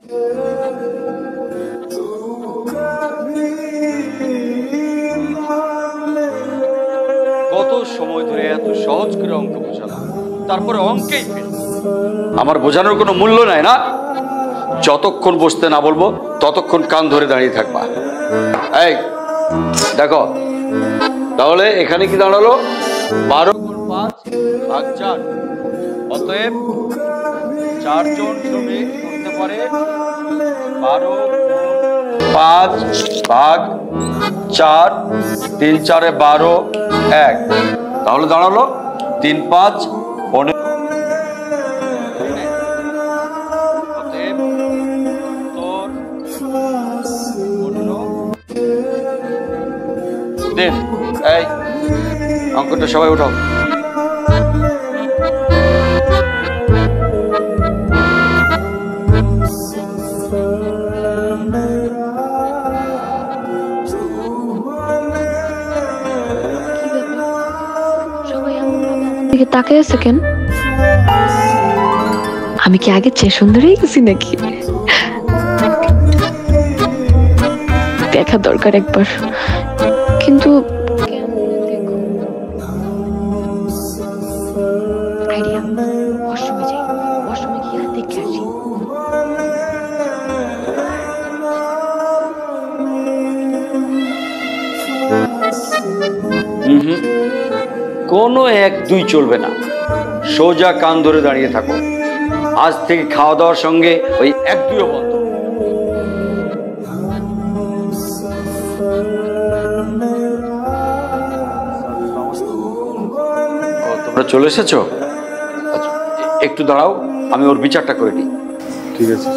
কত সময় ধরে এত সহজ করে অঙ্ক বোঝালাম, তারপরে অঙ্কেই ফেল। আমার বোঝানোর কোনো মূল্য নাই না? যতক্ষণ বসতে না বলবো ততক্ষণ কান ধরে দাঁড়িয়ে থাকবা। এই দেখো, তাহলে এখানে কি দাঁড়ালো? 12 গুণ 5 ভাগ 4। অতএব 4 জন শ্রমিক করতে পারে 12 গুণ 5 ভাগ 4, 3 4 12, 1। তাহলে দাঁড়ালো 3 5 15। অতএব উত্তর 15 দিন। এই অঙ্কটা সবাই উঠাও। তাকায় আছে কেন? আমি কি আগে চেয়ে সুন্দর হয়ে গেছি নাকি? দেখা দরকার একবার, কিন্তু আইডিয়া, ওয়াশরুমে যাই, ওয়াশরুমে গিয়ে দেখে আসি। কোনো 1 2 চলবে না, সোজা কান ধরে দাঁড়িয়ে থাকো। আজ থেকে খাওয়া দাওয়ার সঙ্গে ওই 1 2ও বন্ধ। তোমরা চলে এসেছো? আচ্ছা, একটু দাঁড়াও, আমি ওর বিচারটা করে নিই। ঠিক আছে।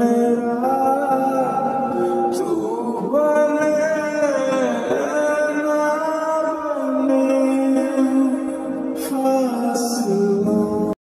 मेरा